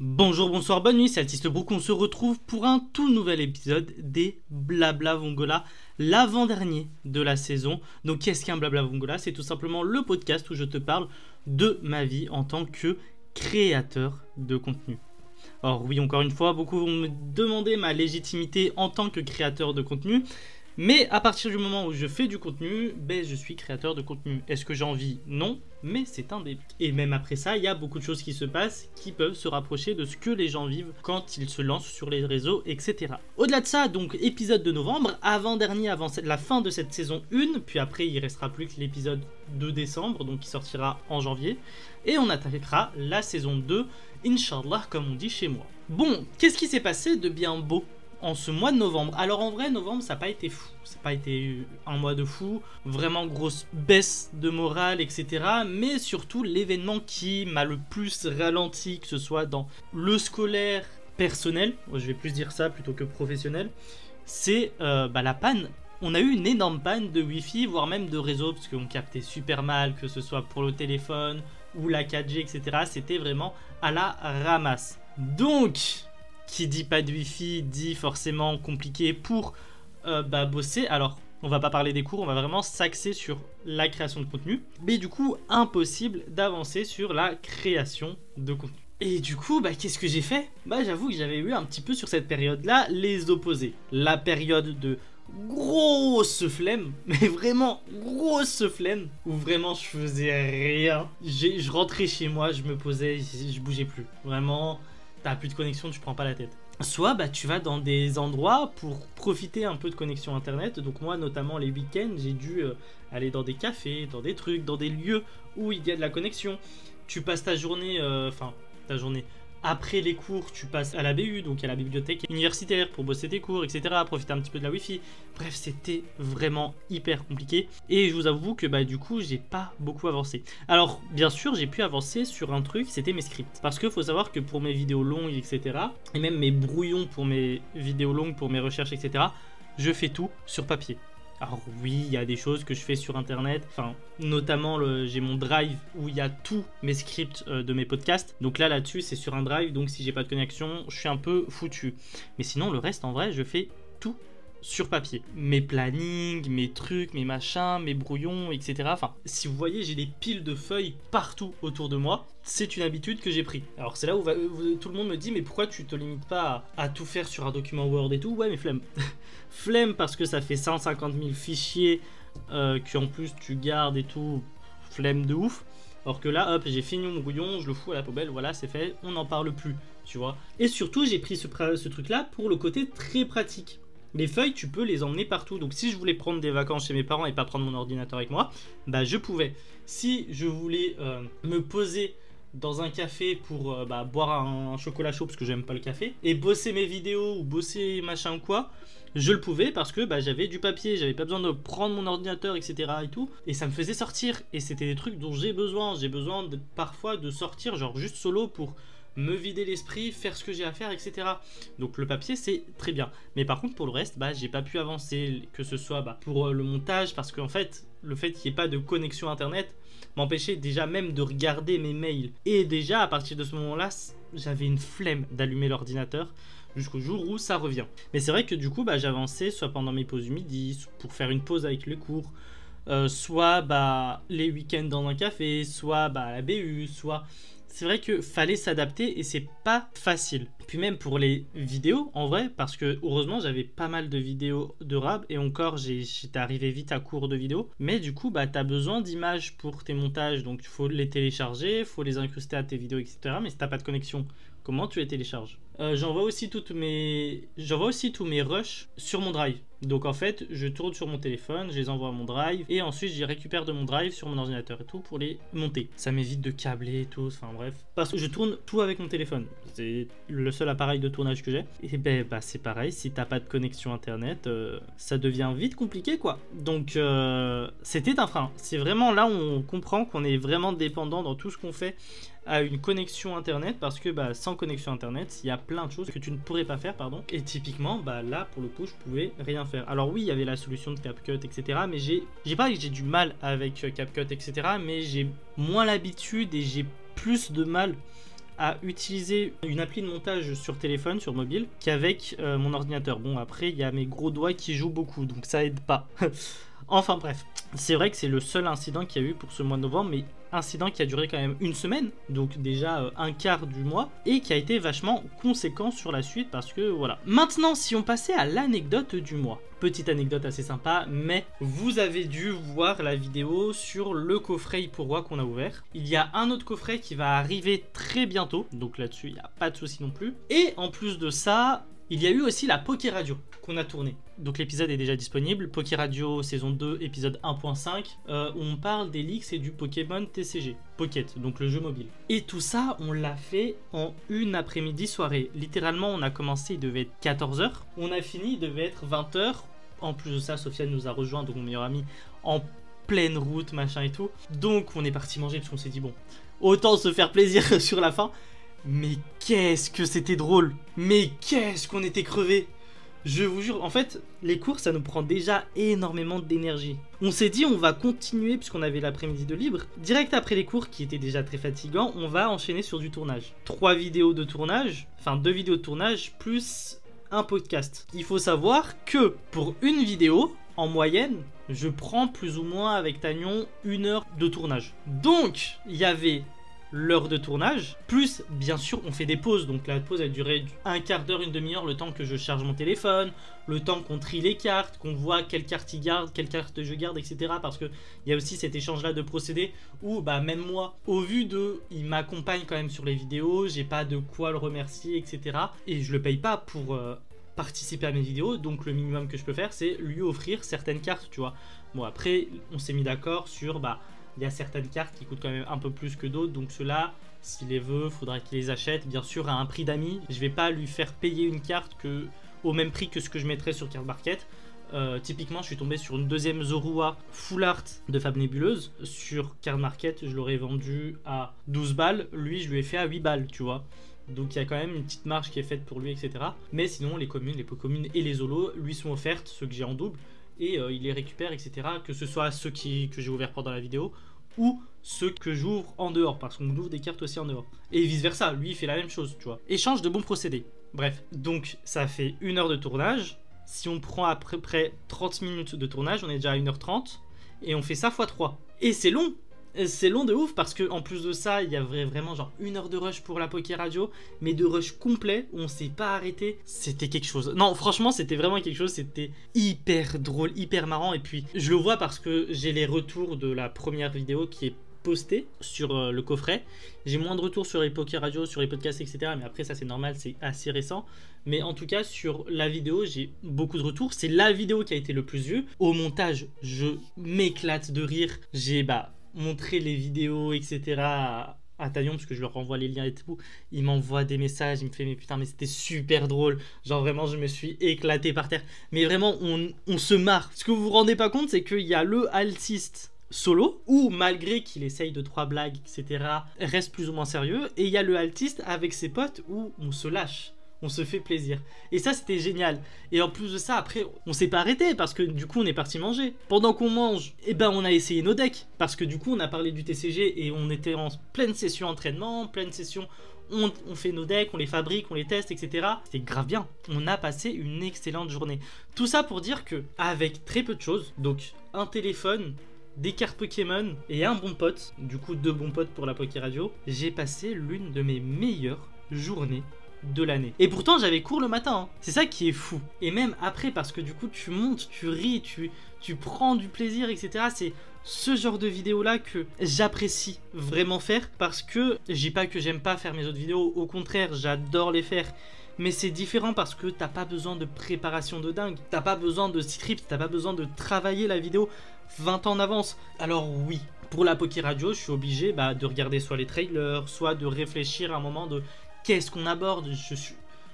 Bonjour, bonsoir, bonne nuit, c'est Altistebrook, on se retrouve pour un tout nouvel épisode des Blabla Vongola, l'avant-dernier de la saison. Donc qu'est-ce qu'un Blabla Vongola? C'est tout simplement le podcast où je te parle de ma vie en tant que créateur de contenu. Alors oui, encore une fois, beaucoup vont me demander ma légitimité en tant que créateur de contenu. Mais à partir du moment où je fais du contenu, je suis créateur de contenu. Est-ce que j'en vis? Non, mais c'est un début. Et même après ça, il y a beaucoup de choses qui se passent qui peuvent se rapprocher de ce que les gens vivent quand ils se lancent sur les réseaux, etc. Au-delà de ça, donc épisode de novembre, avant-dernier, avant la fin de cette saison 1, puis après il restera plus que l'épisode de décembre, donc qui sortira en janvier. Et on attaquera la saison 2, Inch'Allah, comme on dit chez moi. Bon, qu'est-ce qui s'est passé de bien beau en ce mois de novembre? Alors en vrai, novembre, ça n'a pas été fou. Ça n'a pas été un mois de fou. Vraiment grosse baisse de morale, etc. Mais surtout, l'événement qui m'a le plus ralenti, que ce soit dans le scolaire personnel, je vais plus dire ça plutôt que professionnel, c'est la panne. On a eu une énorme panne de Wi-Fi, voire même de réseau, parce qu'on captait super mal, que ce soit pour le téléphone ou la 4G, etc. C'était vraiment à la ramasse. Donc, qui dit pas de Wi-Fi dit forcément compliqué pour bosser. Alors, on va pas parler des cours, on va vraiment s'axer sur la création de contenu. Mais du coup, impossible d'avancer sur la création de contenu. Et du coup, qu'est-ce que j'ai fait? J'avoue que j'avais eu un petit peu sur cette période-là les opposés. La période de grosse flemme, mais vraiment grosse flemme, où vraiment je faisais rien. Je rentrais chez moi, je me posais, je bougeais plus. Vraiment, t'as plus de connexion, tu prends pas la tête. Soit tu vas dans des endroits pour profiter un peu de connexion internet. Donc moi notamment les week-ends j'ai dû aller dans des cafés, dans des trucs, dans des lieux où il y a de la connexion. Tu passes ta journée, après les cours, tu passes à la BU, donc à la bibliothèque universitaire pour bosser tes cours, etc. Profiter un petit peu de la Wi-Fi. Bref, c'était vraiment hyper compliqué. Et je vous avoue que du coup, j'ai pas beaucoup avancé. Alors, bien sûr, j'ai pu avancer sur un truc, c'était mes scripts. Parce qu'il faut savoir que pour mes vidéos longues, etc. et même mes brouillons pour mes vidéos longues, pour mes recherches, etc. je fais tout sur papier. Alors oui, il y a des choses que je fais sur internet, notamment j'ai mon drive où il y a tous mes scripts de mes podcasts. Donc là-dessus c'est sur un drive, donc si j'ai pas de connexion, je suis un peu foutu. Mais sinon le reste en vrai, je fais tout sur papier. Mes plannings, mes trucs, mes machins, mes brouillons, etc. Si vous voyez, j'ai des piles de feuilles partout autour de moi. C'est une habitude que j'ai pris. Alors c'est là où tout le monde me dit mais pourquoi tu te limites pas à tout faire sur un document Word et tout? Ouais mais flemme. Flemme parce que ça fait 150 000 fichiers qu'en plus tu gardes et tout. Flemme de ouf. Alors que là, hop, j'ai fini mon brouillon, je le fous à la poubelle, voilà, c'est fait, on n'en parle plus, tu vois. Et surtout, j'ai pris ce truc-là pour le côté très pratique. Les feuilles, tu peux les emmener partout. Donc si je voulais prendre des vacances chez mes parents et pas prendre mon ordinateur avec moi, je pouvais. Si je voulais me poser dans un café pour boire un chocolat chaud parce que j'aime pas le café et bosser mes vidéos ou bosser machin ou quoi, je le pouvais parce que j'avais du papier, j'avais pas besoin de prendre mon ordinateur, etc. et tout, et ça me faisait sortir. Et c'était des trucs dont j'ai besoin parfois de sortir, genre juste solo pour me vider l'esprit, faire ce que j'ai à faire, etc. Donc le papier c'est très bien. Mais par contre pour le reste, j'ai pas pu avancer, que ce soit pour le montage, parce qu'en fait, le fait qu'il n'y ait pas de connexion internet m'empêchait déjà même de regarder mes mails. Et déjà à partir de ce moment-là, j'avais une flemme d'allumer l'ordinateur jusqu'au jour où ça revient. Mais c'est vrai que du coup j'avançais soit pendant mes pauses du midi, pour faire une pause avec les cours, soit les week-ends dans un café, soit à la BU, soit... C'est vrai que fallait s'adapter et c'est pas facile. Puis même pour les vidéos, en vrai, parce que heureusement j'avais pas mal de vidéos de rap et encore j'étais arrivé vite à court de vidéos. Mais du coup t'as besoin d'images pour tes montages, donc il faut les télécharger, il faut les incruster à tes vidéos, etc. Mais si t'as pas de connexion, comment tu les télécharges? J'envoie aussi tous mes rushs sur mon drive. Donc en fait, je tourne sur mon téléphone, je les envoie à mon drive et ensuite je les récupère de mon drive sur mon ordinateur et tout pour les monter. Ça m'évite de câbler et tout, enfin bref. Parce que je tourne tout avec mon téléphone. C'est le seul appareil de tournage que j'ai. Et c'est pareil, si t'as pas de connexion internet, ça devient vite compliqué quoi. Donc c'était un frein. C'est vraiment là où on comprend qu'on est vraiment dépendant dans tout ce qu'on fait à une connexion internet, parce que sans connexion internet, il y a plein de choses que tu ne pourrais pas faire, pardon. Et typiquement, là pour le coup, je pouvais rien faire. Alors oui, il y avait la solution de CapCut, etc. Mais j'ai pas dit que j'ai du mal avec CapCut, etc. Mais j'ai moins l'habitude et j'ai plus de mal à utiliser une appli de montage sur téléphone, sur mobile, qu'avec mon ordinateur. Bon, après, il y a mes gros doigts qui jouent beaucoup, donc ça aide pas. Enfin bref, c'est vrai que c'est le seul incident qu'il y a eu pour ce mois de novembre, mais incident qui a duré quand même une semaine, donc déjà un quart du mois, et qui a été vachement conséquent sur la suite parce que voilà. Maintenant, si on passait à l'anecdote du mois. Petite anecdote assez sympa, mais vous avez dû voir la vidéo sur le coffret iPourwa qu'on a ouvert. Il y a un autre coffret qui va arriver très bientôt, donc là-dessus il n'y a pas de souci non plus. Et en plus de ça, il y a eu aussi la Poké Radio qu'on a tournée. Donc l'épisode est déjà disponible, Poké Radio saison 2 épisode 1.5, où on parle des leaks et du Pokémon TCG, Pocket, donc le jeu mobile. Et tout ça, on l'a fait en une après-midi soirée. Littéralement, on a commencé, il devait être 14h, on a fini, il devait être 20h. En plus de ça, Sofiane nous a rejoint, donc mon meilleur ami, en pleine route, machin et tout. Donc on est parti manger parce qu'on s'est dit, bon, autant se faire plaisir sur la fin. Mais qu'est-ce que c'était drôle! Mais qu'est-ce qu'on était crevés! Je vous jure, en fait, les cours, ça nous prend déjà énormément d'énergie. On s'est dit, on va continuer, puisqu'on avait l'après-midi de libre. Direct après les cours, qui étaient déjà très fatigants, on va enchaîner sur du tournage. 3 vidéos de tournage, enfin 2 vidéos de tournage, plus un podcast. Il faut savoir que, pour une vidéo, en moyenne, je prends plus ou moins avec Tagnon 1 heure de tournage. Donc, il y avait l'heure de tournage, plus bien sûr on fait des pauses, donc la pause elle durait un quart d'heure, une demi-heure, le temps que je charge mon téléphone, le temps qu'on trie les cartes, qu'on voit quelle carte il garde, quelle carte je garde, etc. Parce que il y a aussi cet échange là de procédés où bah même moi, au vu de, il m'accompagne quand même sur les vidéos, j'ai pas de quoi le remercier, etc. Et je le paye pas pour participer à mes vidéos, donc le minimum que je peux faire c'est lui offrir certaines cartes, tu vois. Bon après on s'est mis d'accord sur bah il y a certaines cartes qui coûtent quand même un peu plus que d'autres, donc ceux-là, s'il les veut, faudra qu'il les achète, bien sûr à un prix d'amis. Je vais pas lui faire payer une carte au même prix que ce que je mettrais sur Card Market. Typiquement, je suis tombé sur une deuxième Zorua Full Art de Fab Nébuleuse. Sur Card Market, je l'aurais vendu à 12 balles, lui je lui ai fait à 8 balles, tu vois. Donc il y a quand même une petite marge qui est faite pour lui, etc. Mais sinon, les communes, les Pokémon et les Zolos lui sont offertes, ceux que j'ai en double. Et il les récupère, etc. Que ce soit ceux que j'ai ouverts pendant la vidéo ou ceux que j'ouvre en dehors, parce qu'on ouvre des cartes aussi en dehors. Et vice versa, lui il fait la même chose, tu vois. Échange de bons procédés. Bref, donc ça fait 1 heure de tournage. Si on prend à peu près 30 minutes de tournage, on est déjà à 1h30. Et on fait ça x 3. Et c'est long! C'est long de ouf parce que en plus de ça, il y avait vraiment genre 1 heure de rush pour la Poké Radio, mais de rush complet où on s'est pas arrêté. C'était quelque chose. Non, franchement, c'était vraiment quelque chose. C'était hyper drôle, hyper marrant. Et puis, je le vois parce que j'ai les retours de la première vidéo qui est postée sur le coffret. J'ai moins de retours sur les Poké Radio, sur les podcasts, etc. Mais après, ça c'est normal, c'est assez récent. Mais en tout cas, sur la vidéo, j'ai beaucoup de retours. C'est la vidéo qui a été le plus vue. Au montage, je m'éclate de rire. J'ai montrer les vidéos, etc. à Tagnon, parce que je leur renvoie les liens et tout. Il m'envoie des messages, il me fait mais putain, mais c'était super drôle. Genre vraiment, je me suis éclaté par terre. Mais vraiment, on se marre. Ce que vous vous rendez pas compte, c'est qu'il y a le altiste solo, où malgré qu'il essaye de 3 blagues, etc., reste plus ou moins sérieux. Et il y a le altiste avec ses potes où on se lâche. On se fait plaisir. Et ça, c'était génial. Et en plus de ça, après, on s'est pas arrêté parce que du coup, on est parti manger. Pendant qu'on mange, eh ben, on a essayé nos decks. Parce que du coup, on a parlé du TCG et on était en pleine session entraînement, pleine session. On fait nos decks, on les fabrique, on les teste, etc. C'était grave bien. On a passé une excellente journée. Tout ça pour dire que, avec très peu de choses, donc un téléphone, des cartes Pokémon et un bon pote, du coup 2 bons potes pour la Poké Radio, j'ai passé l'une de mes meilleures journées de l'année. Et pourtant j'avais cours le matin, hein. C'est ça qui est fou. Et même après, parce que du coup tu montes, tu ris, tu prends du plaisir, etc. C'est ce genre de vidéo là que j'apprécie vraiment faire, parce que je dis pas que j'aime pas faire mes autres vidéos, au contraire j'adore les faire. Mais c'est différent parce que t'as pas besoin de préparation de dingue, t'as pas besoin de script, t'as pas besoin de travailler la vidéo 20 ans en avance. Alors oui, pour la Poké Radio, je suis obligé de regarder soit les trailers, soit de réfléchir à un moment de qu'est-ce qu'on aborde.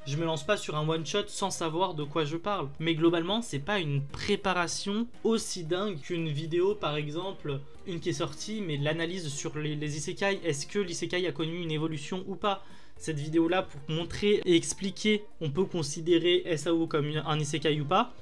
Je me lance pas sur un one shot sans savoir de quoi je parle. Mais globalement, c'est pas une préparation aussi dingue qu'une vidéo, par exemple, une qui est sortie, mais l'analyse sur les isekai. Est-ce que l'isekai a connu une évolution ou pas? Cette vidéo là, pour montrer et expliquer, on peut considérer SAO comme un isekai ou pas,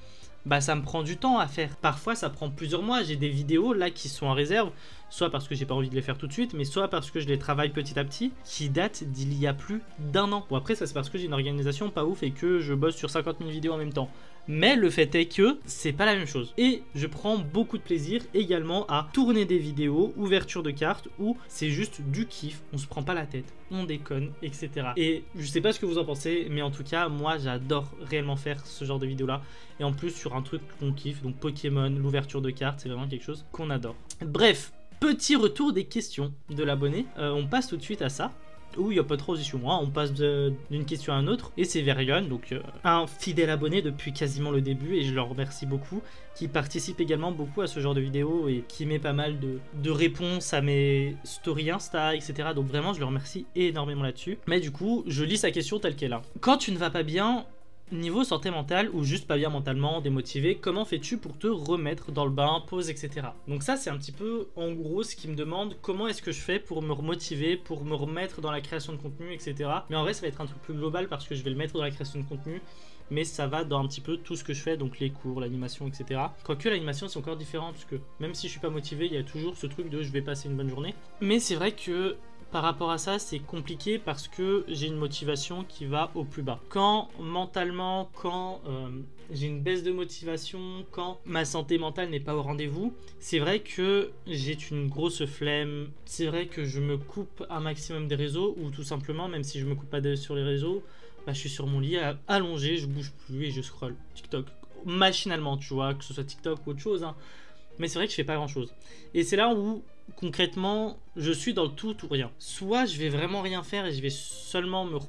ça me prend du temps à faire. Parfois ça prend plusieurs mois. J'ai des vidéos là qui sont en réserve soit parce que j'ai pas envie de les faire tout de suite, mais soit parce que je les travaille petit à petit, qui datent d'il y a plus d'1 an. Bon après ça c'est parce que j'ai une organisation pas ouf et que je bosse sur 50 000 vidéos en même temps. Mais le fait est que c'est pas la même chose. Et je prends beaucoup de plaisir également à tourner des vidéos, ouverture de cartes, où c'est juste du kiff, on se prend pas la tête, on déconne, etc. Et je sais pas ce que vous en pensez, mais en tout cas, moi j'adore réellement faire ce genre de vidéos là. Et en plus sur un truc qu'on kiffe, donc Pokémon, l'ouverture de cartes, c'est vraiment quelque chose qu'on adore. Bref, petit retour des questions de l'abonné. On passe tout de suite à ça. Où il n'y a pas de transition, hein. On passe d'une question à une autre. Et c'est Verion, donc un fidèle abonné depuis quasiment le début, et je le remercie beaucoup, qui participe également beaucoup à ce genre de vidéos et qui met pas mal de réponses à mes stories Insta, etc. Donc vraiment, je le remercie énormément là-dessus. Mais du coup, je lis sa question telle qu'elle est. Quand tu ne vas pas bien, niveau santé mentale ou juste pas bien mentalement, démotivé, comment fais-tu pour te remettre dans le bain, pause, etc. Donc ça c'est un petit peu en gros ce qui me demande comment est-ce que je fais pour me remotiver, pour me remettre dans la création de contenu, etc. Mais en vrai ça va être un truc plus global parce que je vais le mettre dans la création de contenu, mais ça va dans un petit peu tout ce que je fais, donc les cours, l'animation, etc. Quoique l'animation c'est encore différent parce que même si je suis pas motivé, il y a toujours ce truc de je vais passer une bonne journée. Mais c'est vrai que par rapport à ça, c'est compliqué parce que j'ai une motivation qui va au plus bas. Quand mentalement, quand j'ai une baisse de motivation, quand ma santé mentale n'est pas au rendez-vous, c'est vrai que j'ai une grosse flemme. C'est vrai que je me coupe un maximum des réseaux, ou tout simplement, même si je me coupe pas sur les réseaux, bah, je suis sur mon lit allongé, je bouge plus et je scroll TikTok machinalement, tu vois, que ce soit TikTok ou autre chose, hein. Mais c'est vrai que je fais pas grand chose. Et c'est là où concrètement je suis dans le tout ou rien. Soit je vais vraiment rien faire et je vais seulement me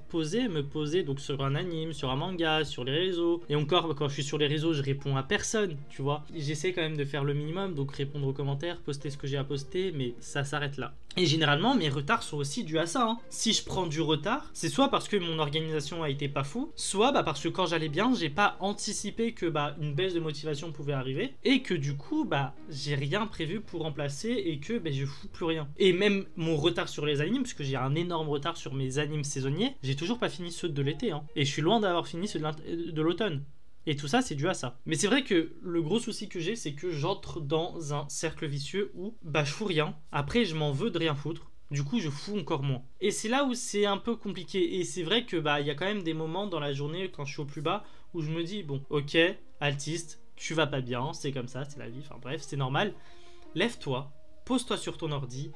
poser donc sur un anime, sur un manga, sur les réseaux. Et encore, quand je suis sur les réseaux, je réponds à personne, tu vois. J'essaie quand même de faire le minimum, donc répondre aux commentaires, poster ce que j'ai à poster, mais ça s'arrête là. Et généralement, mes retards sont aussi dus à ça, hein. Si je prends du retard, c'est soit parce que mon organisation a été pas fou, soit parce que quand j'allais bien, j'ai pas anticipé que une baisse de motivation pouvait arriver, et que du coup, j'ai rien prévu pour remplacer, et que je fous plus rien. Et même mon retard sur les animes, parce que j'ai un énorme retard sur mes animes saisonniers, j'ai toujours pas fini ceux de l'été, hein. Et je suis loin d'avoir fini ceux de l'automne. Et tout ça, c'est dû à ça. Mais c'est vrai que le gros souci que j'ai, c'est que j'entre dans un cercle vicieux où je fous rien. Après, je m'en veux de rien foutre. Du coup, je fous encore moins. Et c'est là où c'est un peu compliqué. Et c'est vrai que y a quand même des moments dans la journée, quand je suis au plus bas, où je me dis, bon, ok, altiste, tu vas pas bien, c'est comme ça, c'est la vie, enfin bref, c'est normal. Lève-toi, pose-toi sur ton ordi,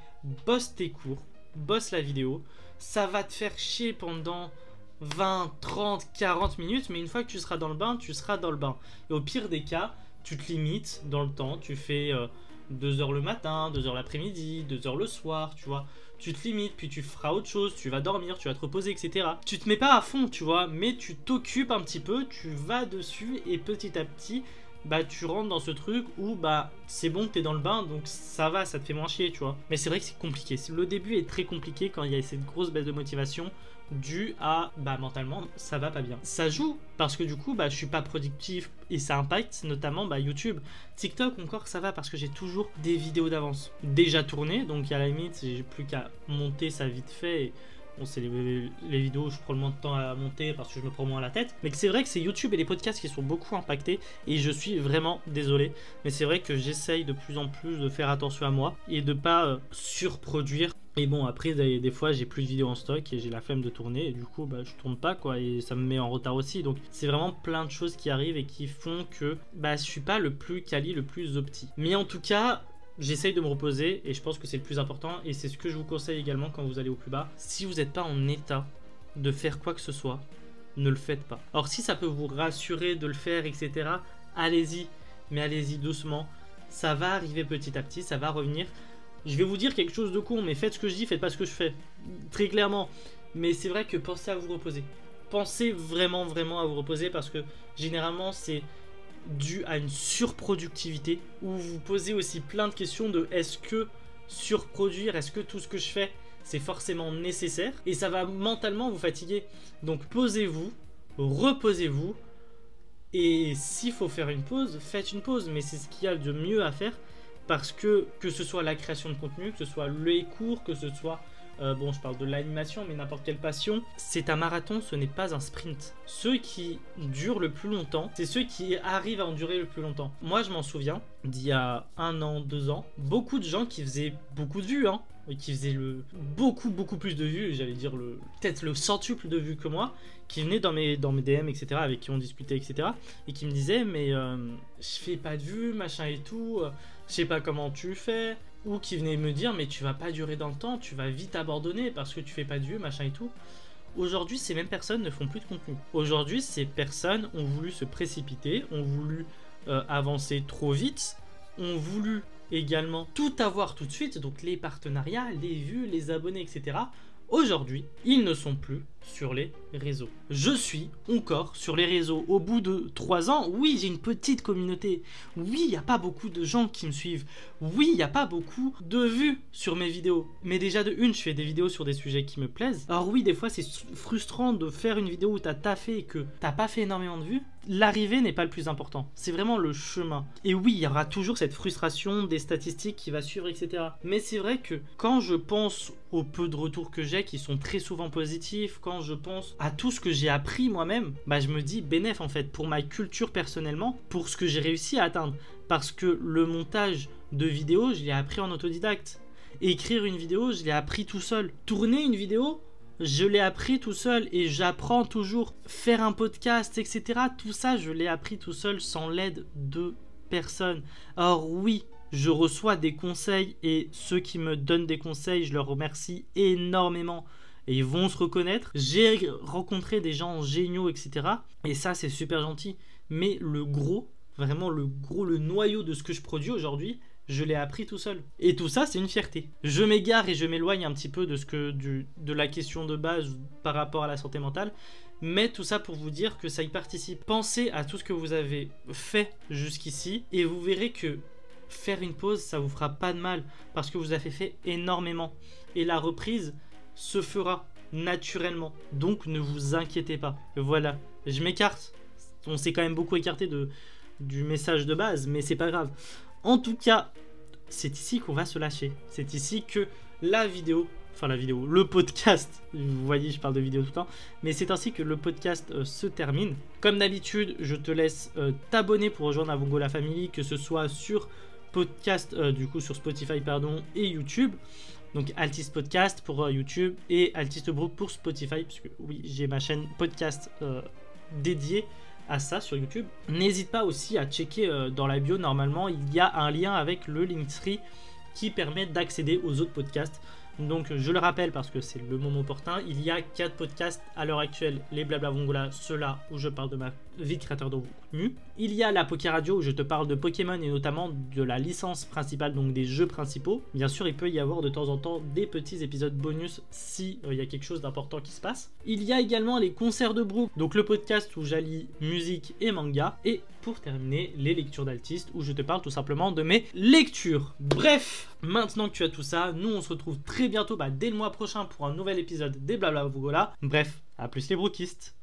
bosse tes cours, bosse la vidéo. Ça va te faire chier pendant 20, 30, 40 minutes, mais une fois que tu seras dans le bain, tu seras dans le bain. Et au pire des cas, tu te limites dans le temps, tu fais 2 heures le matin, 2 heures l'après-midi, 2 heures le soir, tu vois. Tu te limites, puis tu feras autre chose, tu vas dormir, tu vas te reposer, etc. Tu te mets pas à fond, tu vois, mais tu t'occupes un petit peu, tu vas dessus, et petit à petit, tu rentres dans ce truc où c'est bon que t'es dans le bain, donc ça va, ça te fait moins chier, tu vois. Mais c'est vrai que c'est compliqué. Le début est très compliqué quand il y a cette grosse baisse de motivation due à mentalement ça va pas bien. Ça joue parce que du coup je suis pas productif et ça impacte notamment YouTube. TikTok encore ça va parce que j'ai toujours des vidéos d'avance déjà tournées, donc à la limite j'ai plus qu'à monter ça vite fait. Et bon, c'est les vidéos, je prends le moins de temps à monter parce que je me prends moins la tête. Mais c'est vrai que c'est YouTube et les podcasts qui sont beaucoup impactés et je suis vraiment désolé. Mais c'est vrai que j'essaye de plus en plus de faire attention à moi et de pas surproduire. Et bon, après, des fois, j'ai plus de vidéos en stock et j'ai la flemme de tourner. Et du coup, je tourne pas, quoi. Et ça me met en retard aussi. Donc, c'est vraiment plein de choses qui arrivent et qui font que je suis pas le plus quali, le plus opti. Mais en tout cas, j'essaye de me reposer et je pense que c'est le plus important. Et c'est ce que je vous conseille également quand vous allez au plus bas. Si vous n'êtes pas en état de faire quoi que ce soit, ne le faites pas. Alors, si ça peut vous rassurer de le faire, etc., allez-y. Mais allez-y doucement. Ça va arriver petit à petit, ça va revenir. Je vais vous dire quelque chose de con, mais faites ce que je dis, faites pas ce que je fais. Très clairement. Mais c'est vrai que pensez à vous reposer. Pensez vraiment, vraiment à vous reposer parce que généralement, c'est dû à une surproductivité où vous vous posez aussi plein de questions de est-ce que surproduire, est-ce que tout ce que je fais, c'est forcément nécessaire? Et ça va mentalement vous fatiguer. Donc posez-vous, reposez-vous. Et s'il faut faire une pause, faites une pause. Mais c'est ce qu'il y a de mieux à faire. Parce que ce soit la création de contenu, que ce soit les cours, que ce soit bon, je parle de l'animation, mais n'importe quelle passion, c'est un marathon, ce n'est pas un sprint. Ceux qui durent le plus longtemps, c'est ceux qui arrivent à en durer le plus longtemps. Moi, je m'en souviens, d'il y a 1 an, 2 ans, beaucoup de gens qui faisaient beaucoup de vues, hein, qui faisaient beaucoup plus de vues, j'allais dire peut-être le centuple de vues que moi, qui venaient dans mes DM, etc., avec qui on discutait, etc., et qui me disaient, mais je fais pas de vues, machin et tout, je sais pas comment tu fais, ou qui venaient me dire, mais tu vas pas durer dans le temps, tu vas vite abandonner parce que tu fais pas de vues, machin et tout. Aujourd'hui, ces mêmes personnes ne font plus de contenu. Aujourd'hui, ces personnes ont voulu se précipiter, ont voulu avancer trop vite, ont voulu également tout avoir tout de suite, donc les partenariats, les vues, les abonnés, etc. Aujourd'hui, ils ne sont plus sur les réseaux. Je suis encore sur les réseaux. Au bout de 3 ans, oui, j'ai une petite communauté. Oui, il n'y a pas beaucoup de gens qui me suivent. Oui, il n'y a pas beaucoup de vues sur mes vidéos. Mais déjà de une, je fais des vidéos sur des sujets qui me plaisent. Alors oui, des fois, c'est frustrant de faire une vidéo où tu as taffé et que tu n'as pas fait énormément de vues. L'arrivée n'est pas le plus important. C'est vraiment le chemin. Et oui, il y aura toujours cette frustration des statistiques qui va suivre, etc. Mais c'est vrai que quand je pense au peu de retours que j'ai, qui sont très souvent positifs, quand je pense à tout ce que j'ai appris moi-même, bah je me dis bénéf en fait, pour ma culture personnellement, pour ce que j'ai réussi à atteindre. Parce que le montage de vidéos, je l'ai appris en autodidacte. Écrire une vidéo, je l'ai appris tout seul. Tourner une vidéo, je l'ai appris tout seul et j'apprends toujours. Faire un podcast, etc. Tout ça, je l'ai appris tout seul sans l'aide de personne. Alors oui, je reçois des conseils et ceux qui me donnent des conseils, je leur remercie énormément. Et ils vont se reconnaître. J'ai rencontré des gens géniaux, etc. Et ça, c'est super gentil. Mais le gros, vraiment le noyau de ce que je produis aujourd'hui, je l'ai appris tout seul. Et tout ça, c'est une fierté. Je m'égare et je m'éloigne un petit peu de la question de base par rapport à la santé mentale. Mais tout ça pour vous dire que ça y participe. Pensez à tout ce que vous avez fait jusqu'ici et vous verrez que faire une pause, ça vous fera pas de mal parce que vous avez fait énormément. Et la reprise se fera naturellement. Donc ne vous inquiétez pas. Voilà, je m'écarte. On s'est quand même beaucoup écarté du message de base, mais c'est pas grave. En tout cas, c'est ici qu'on va se lâcher. C'est ici que le podcast, vous voyez, je parle de vidéo tout le temps, mais c'est ainsi que le podcast se termine. Comme d'habitude, je te laisse t'abonner pour rejoindre la Vongola Family, que ce soit sur podcast, sur Spotify, et YouTube. Donc Altiste Podcast pour YouTube et Altiste Brook pour Spotify, puisque oui, j'ai ma chaîne podcast dédiée à ça sur YouTube. N'hésite pas aussi à checker dans la bio, normalement il y a un lien avec le Linktree qui permet d'accéder aux autres podcasts. Donc je le rappelle parce que c'est le moment opportun, il y a 4 podcasts à l'heure actuelle, les Blabla Vongola, ceux-là où je parle de ma vie de créateur de contenu. Il y a la Poké Radio où je te parle de Pokémon et notamment de la licence principale, donc des jeux principaux. Bien sûr, il peut y avoir de temps en temps des petits épisodes bonus si il y a quelque chose d'important qui se passe. Il y a également les concerts de Brook, donc le podcast où j'allie musique et manga. Et pour terminer, les lectures d'Altiste où je te parle tout simplement de mes lectures. Bref, maintenant que tu as tout ça, nous on se retrouve très bientôt, dès le mois prochain pour un nouvel épisode des Blabla Vongola. Bref, à plus les brookistes.